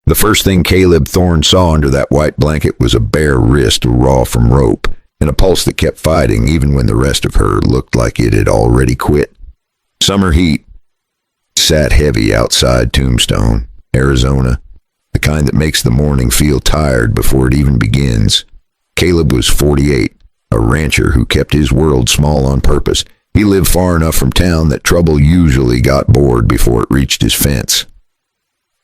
The first thing Caleb Thorne saw under that white blanket was a bare wrist raw from rope, and a pulse that kept fighting even when the rest of her looked like it had already quit. Summer heat sat heavy outside Tombstone, Arizona, the kind that makes the morning feel tired before it even begins. Caleb was 48, a rancher who kept his world small on purpose. He lived far enough from town that trouble usually got bored before it reached his fence.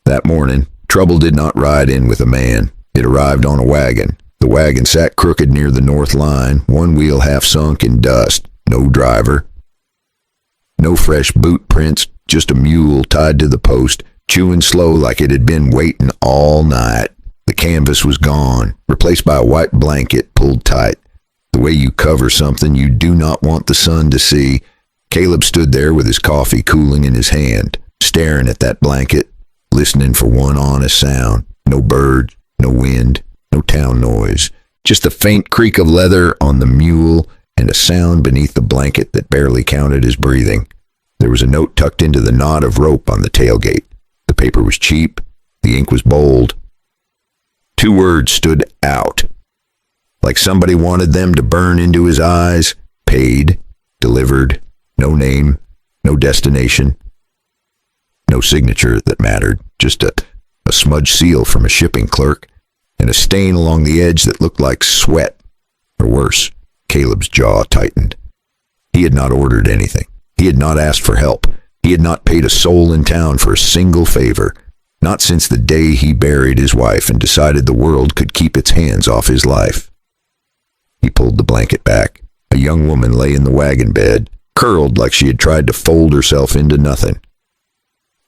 That morning, trouble did not ride in with a man. It arrived on a wagon. The wagon sat crooked near the north line, one wheel half sunk in dust. No driver. No fresh boot prints, just a mule tied to the post, chewing slow like it had been waiting all night. The canvas was gone, replaced by a white blanket pulled tight. The way you cover something you do not want the sun to see. Caleb stood there with his coffee cooling in his hand, staring at that blanket, listening for one honest sound. No birds, no wind, no town noise. Just the faint creak of leather on the mule and a sound beneath the blanket that barely counted as breathing. There was a note tucked into the knot of rope on the tailgate. The paper was cheap. The ink was bold. 2 words stood out, like somebody wanted them to burn into his eyes. Paid, delivered, no name, no destination, no signature that mattered, just a smudged seal from a shipping clerk, and a stain along the edge that looked like sweat. Or worse, Caleb's jaw tightened. He had not ordered anything. He had not asked for help. He had not paid a soul in town for a single favor. Not since the day he buried his wife and decided the world could keep its hands off his life. He pulled the blanket back. A young woman lay in the wagon bed, curled like she had tried to fold herself into nothing.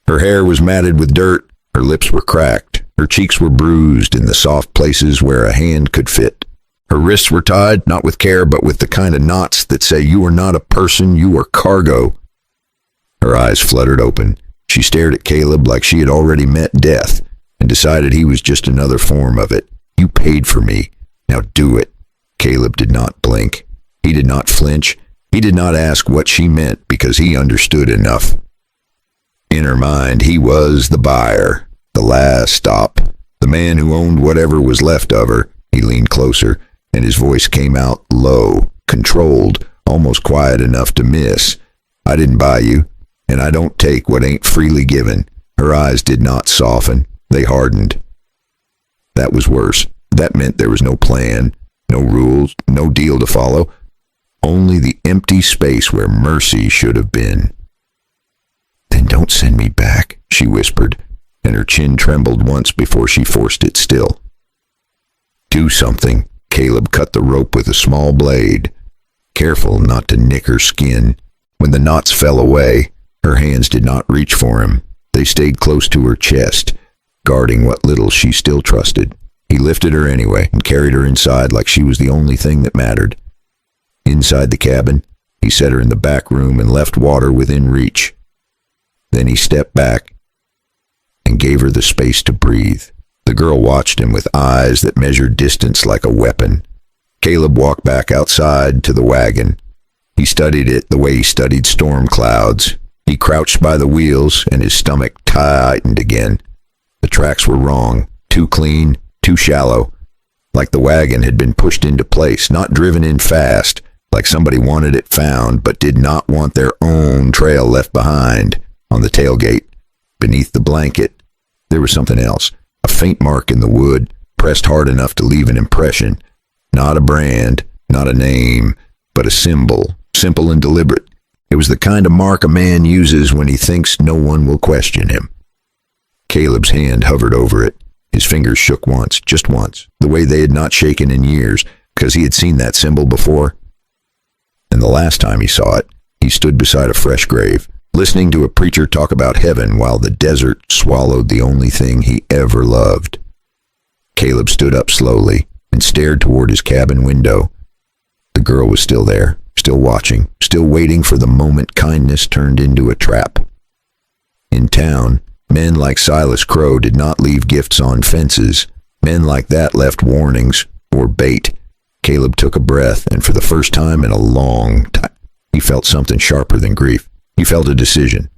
Her hair was matted with dirt. Her lips were cracked. Her cheeks were bruised in the soft places where a hand could fit. Her wrists were tied, not with care, but with the kind of knots that say you are not a person, you are cargo. Her eyes fluttered open. She stared at Caleb like she had already met death and decided he was just another form of it. You paid for me. Now do it. Caleb did not blink. He did not flinch. He did not ask what she meant because he understood enough. In her mind, he was the buyer, the last stop, the man who owned whatever was left of her. He leaned closer, and his voice came out low, controlled, almost quiet enough to miss. I didn't buy you, and I don't take what ain't freely given. Her eyes did not soften. They hardened. That was worse. That meant there was no plan, no rules, no deal to follow. Only the empty space where mercy should have been. Then don't send me back, she whispered, and her chin trembled once before she forced it still. Do something. Caleb cut the rope with a small blade, careful not to nick her skin. When the knots fell away, her hands did not reach for him. They stayed close to her chest, guarding what little she still trusted. He lifted her anyway and carried her inside like she was the only thing that mattered. Inside the cabin, he set her in the back room and left water within reach. Then he stepped back and gave her the space to breathe. The girl watched him with eyes that measured distance like a weapon. Caleb walked back outside to the wagon. He studied it the way he studied storm clouds. He crouched by the wheels, and his stomach tightened again. The tracks were wrong, too clean, too shallow, like the wagon had been pushed into place, not driven in fast, like somebody wanted it found but did not want their own trail left behind. On the tailgate, beneath the blanket, there was something else, a faint mark in the wood, pressed hard enough to leave an impression. Not a brand, not a name, but a symbol, simple and deliberate. It was the kind of mark a man uses when he thinks no one will question him. Caleb's hand hovered over it. His fingers shook once, just once, the way they had not shaken in years, because he had seen that symbol before. And the last time he saw it, he stood beside a fresh grave, listening to a preacher talk about heaven while the desert swallowed the only thing he ever loved. Caleb stood up slowly and stared toward his cabin window. The girl was still there, still watching, still waiting for the moment kindness turned into a trap. In town, men like Silas Crow did not leave gifts on fences. Men like that left warnings or bait. Caleb took a breath, and for the first time in a long time, he felt something sharper than grief. He felt a decision.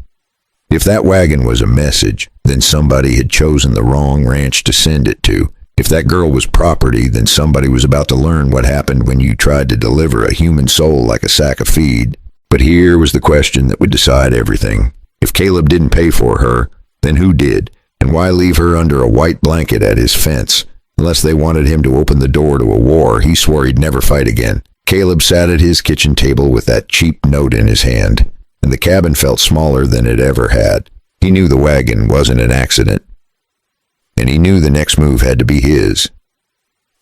If that wagon was a message, then somebody had chosen the wrong ranch to send it to. If that girl was property, then somebody was about to learn what happened when you tried to deliver a human soul like a sack of feed. But here was the question that would decide everything. If Caleb didn't pay for her, then who did? And why leave her under a white blanket at his fence? Unless they wanted him to open the door to a war he swore he'd never fight again. Caleb sat at his kitchen table with that cheap note in his hand, and the cabin felt smaller than it ever had. He knew the wagon wasn't an accident, and he knew the next move had to be his.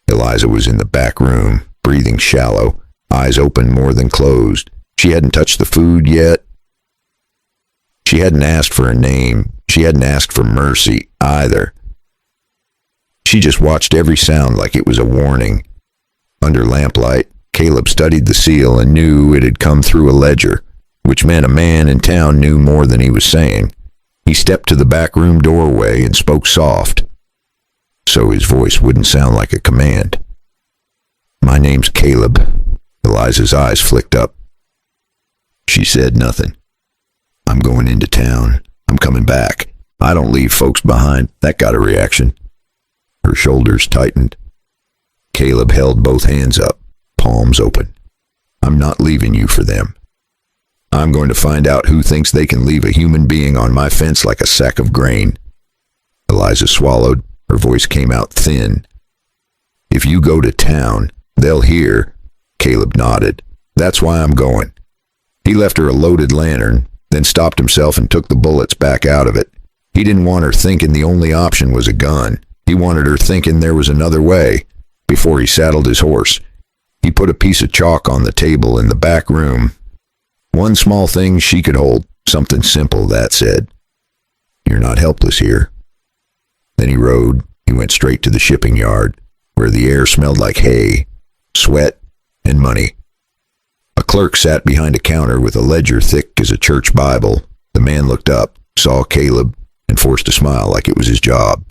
Eliza was in the back room, breathing shallow, eyes open more than closed. She hadn't touched the food yet. She hadn't asked for a name. She hadn't asked for mercy either. She just watched every sound like it was a warning. Under lamplight, Caleb studied the seal and knew it had come through a ledger, which meant a man in town knew more than he was saying. He stepped to the back room doorway and spoke soft, so his voice wouldn't sound like a command. "My name's Caleb." Eliza's eyes flicked up. She said nothing. "I'm going into town. I'm coming back. I don't leave folks behind." That got a reaction. Her shoulders tightened. Caleb held both hands up, palms open. "I'm not leaving you for them. I'm going to find out who thinks they can leave a human being on my fence like a sack of grain." Eliza swallowed. Her voice came out thin. "If you go to town, they'll hear." Caleb nodded. "That's why I'm going." He left her a loaded lantern, then stopped himself and took the bullets back out of it. He didn't want her thinking the only option was a gun. He wanted her thinking there was another way. Before he saddled his horse, he put a piece of chalk on the table in the back room. One small thing she could hold, something simple, that said, "You're not helpless here." Then he rode. He went straight to the shipping yard, where the air smelled like hay, sweat, and money. A clerk sat behind a counter with a ledger thick as a church Bible. The man looked up, saw Caleb, and forced a smile like it was his job.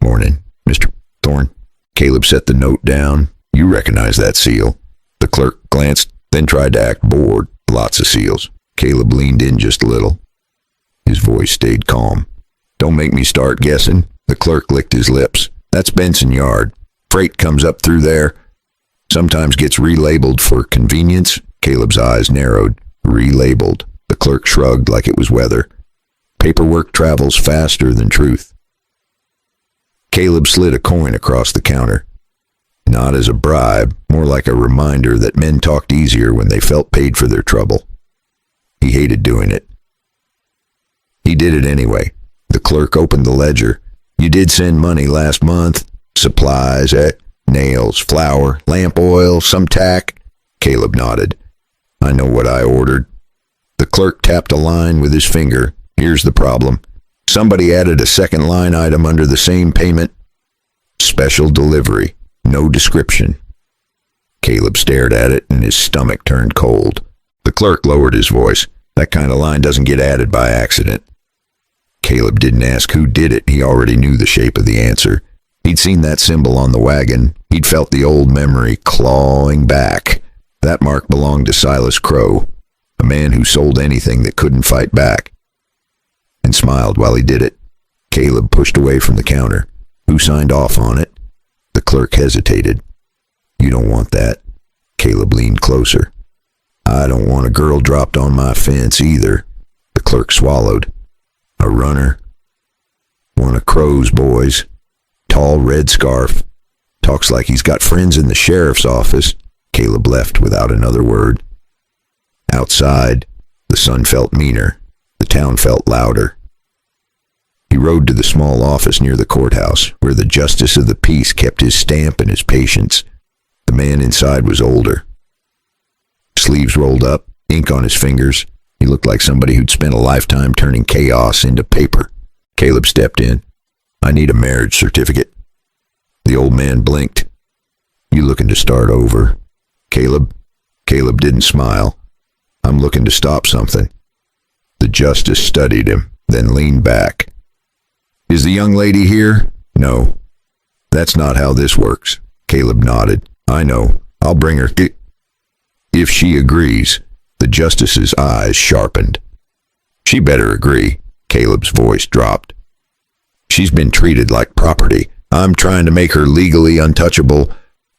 "Morning, Mr. Thorne." Caleb set the note down. "You recognize that seal?" The clerk glanced, then tried to act bored. "Lots of seals." Caleb leaned in just a little. His voice stayed calm. "Don't make me start guessing." The clerk licked his lips. "That's Benson Yard. Freight comes up through there. Sometimes gets relabeled for convenience." Caleb's eyes narrowed. "Relabeled." The clerk shrugged like it was weather. "Paperwork travels faster than truth." Caleb slid a coin across the counter. Not as a bribe, more like a reminder that men talked easier when they felt paid for their trouble. He hated doing it. He did it anyway. The clerk opened the ledger. "You did send money last month. Supplies, nails, flour, lamp oil, some tack." Caleb nodded. "I know what I ordered." The clerk tapped a line with his finger. "Here's the problem. Somebody added a second line item under the same payment. Special delivery. No description." Caleb stared at it and his stomach turned cold. The clerk lowered his voice. "That kind of line doesn't get added by accident." Caleb didn't ask who did it. He already knew the shape of the answer. He'd seen that symbol on the wagon. He'd felt the old memory clawing back. That mark belonged to Silas Crow, a man who sold anything that couldn't fight back, and smiled while he did it. Caleb pushed away from the counter. "Who signed off on it?" The clerk hesitated. "You don't want that." Caleb leaned closer. "I don't want a girl dropped on my fence either." The clerk swallowed. "A runner. One of Crow's boys. Tall red scarf. Talks like he's got friends in the sheriff's office." Caleb left without another word. Outside, the sun felt meaner. The town felt louder. He rode to the small office near the courthouse, where the justice of the peace kept his stamp and his patience. The man inside was older. Sleeves rolled up, ink on his fingers. He looked like somebody who'd spent a lifetime turning chaos into paper. Caleb stepped in. "I need a marriage certificate." The old man blinked. "You looking to start over?" Caleb didn't smile. "I'm looking to stop something." The justice studied him, then leaned back. "Is the young lady here?" "No." "That's not how this works." Caleb nodded. "I know. I'll bring her. If she agrees." The justice's eyes sharpened. "She better agree." Caleb's voice dropped. She's been treated like property. I'm trying to make her legally untouchable.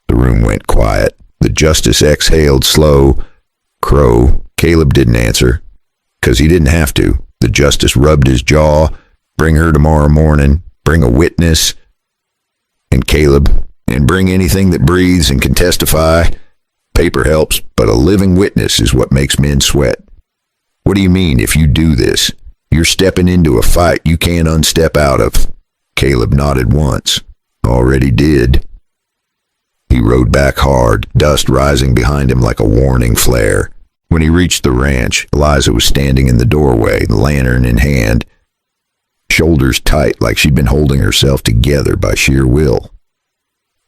The room went quiet. The justice exhaled slow. Crow. Caleb didn't answer, 'cause he didn't have to. The justice rubbed his jaw. Bring her tomorrow morning. Bring a witness. And Caleb. And bring anything that breathes and can testify. Paper helps, but a living witness is what makes men sweat. What do you mean if you do this? You're stepping into a fight you can't unstep out of. Caleb nodded once. Already did. He rode back hard, dust rising behind him like a warning flare. When he reached the ranch, Eliza was standing in the doorway, lantern in hand, shoulders tight like she'd been holding herself together by sheer will.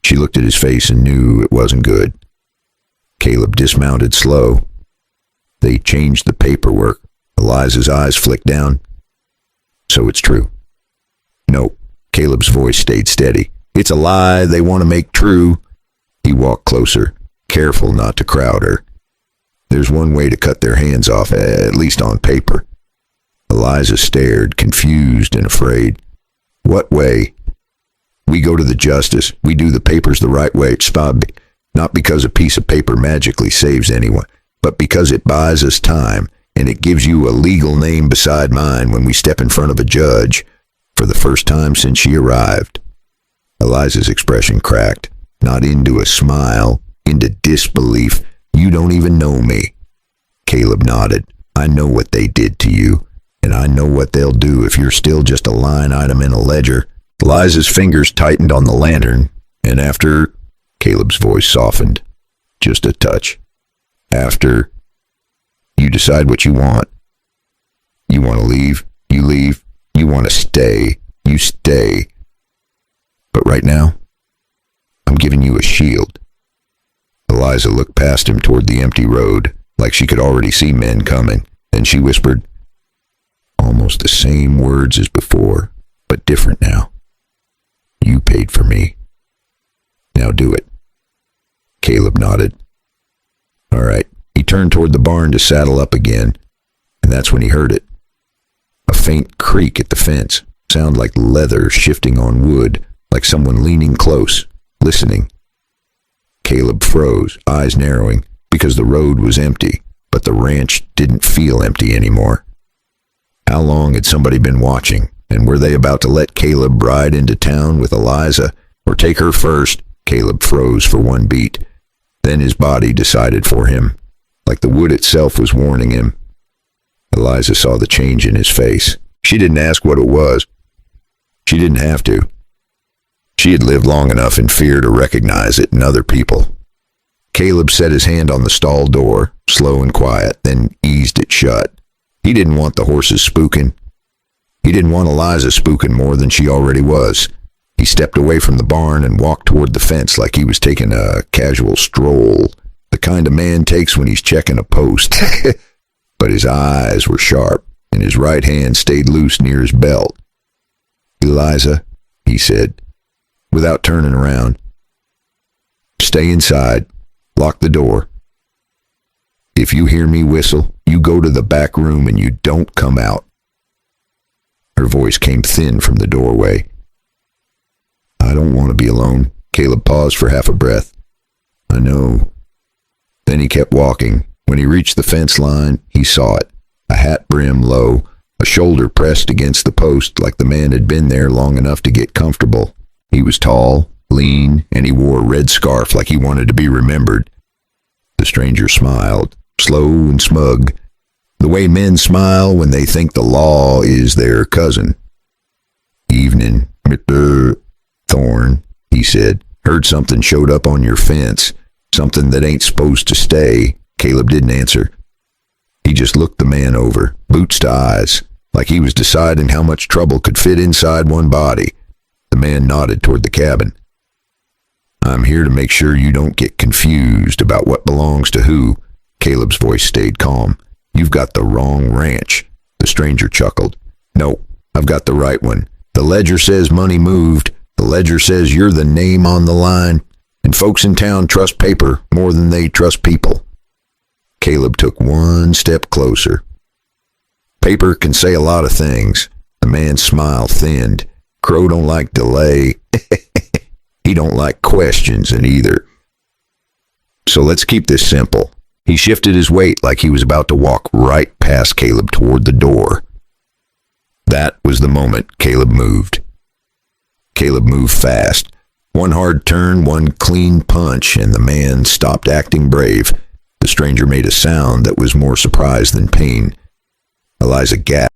She looked at his face and knew it wasn't good. Caleb dismounted slow. They changed the paperwork. Eliza's eyes flicked down. So it's true. No. Caleb's voice stayed steady. It's a lie they want to make true. He walked closer, careful not to crowd her. There's one way to cut their hands off, at least on paper. Eliza stared, confused and afraid. What way? We go to the justice. We do the papers the right way. Not because a piece of paper magically saves anyone, but because it buys us time, and it gives you a legal name beside mine when we step in front of a judge for the first time since she arrived. Eliza's expression cracked, not into a smile, into disbelief. You don't even know me. Caleb nodded. I know what they did to you, and I know what they'll do if you're still just a line item in a ledger. Eliza's fingers tightened on the lantern, and after... Caleb's voice softened. Just a touch. After... You decide what you want. You want to leave, you leave. You want to stay, you stay. But right now, I'm giving you a shield. Eliza looked past him toward the empty road, like she could already see men coming. Then she whispered, almost the same words as before, but different now. You paid for me. Now do it. Caleb nodded. All right. He turned toward the barn to saddle up again, and that's when he heard it. A faint creak at the fence, sound like leather shifting on wood, like someone leaning close, listening. Caleb froze, eyes narrowing, because the road was empty, but the ranch didn't feel empty anymore. How long had somebody been watching, and were they about to let Caleb ride into town with Eliza, or take her first? Caleb froze for one beat. Then his body decided for him, like the wood itself was warning him. Eliza saw the change in his face. She didn't ask what it was. She didn't have to. She had lived long enough in fear to recognize it in other people. Caleb set his hand on the stall door, slow and quiet, then eased it shut. He didn't want the horses spooking. He didn't want Eliza spooking more than she already was. He stepped away from the barn and walked toward the fence like he was taking a casual stroll, the kind a man takes when he's checking a post. But his eyes were sharp, and his right hand stayed loose near his belt. Eliza, he said, without turning around. Stay inside. Lock the door. If you hear me whistle, you go to the back room and you don't come out. Her voice came thin from the doorway. I don't want to be alone. Caleb paused for half a breath. I know. Then he kept walking. When he reached the fence line, he saw it. A hat brim low, a shoulder pressed against the post like the man had been there long enough to get comfortable. He was tall, lean, and he wore a red scarf like he wanted to be remembered. The stranger smiled, slow and smug, the way men smile when they think the law is their cousin. Evening, Mr. Thorne, he said. Heard something showed up on your fence. Something that ain't supposed to stay. Caleb didn't answer. He just looked the man over, boots to eyes, like he was deciding how much trouble could fit inside one body. The man nodded toward the cabin. I'm here to make sure you don't get confused about what belongs to who. Caleb's voice stayed calm. You've got the wrong ranch. The stranger chuckled. No, I've got the right one. The ledger says money moved. The ledger says you're the name on the line. And folks in town trust paper more than they trust people. Caleb took one step closer. Paper can say a lot of things. The man's smile thinned, Crow don't like delay. He don't like questions either. So let's keep this simple. He shifted his weight like he was about to walk right past Caleb toward the door. That was the moment Caleb moved. Caleb moved fast. One hard turn, one clean punch, and the man stopped acting brave. The stranger made a sound that was more surprise than pain. Eliza gasped.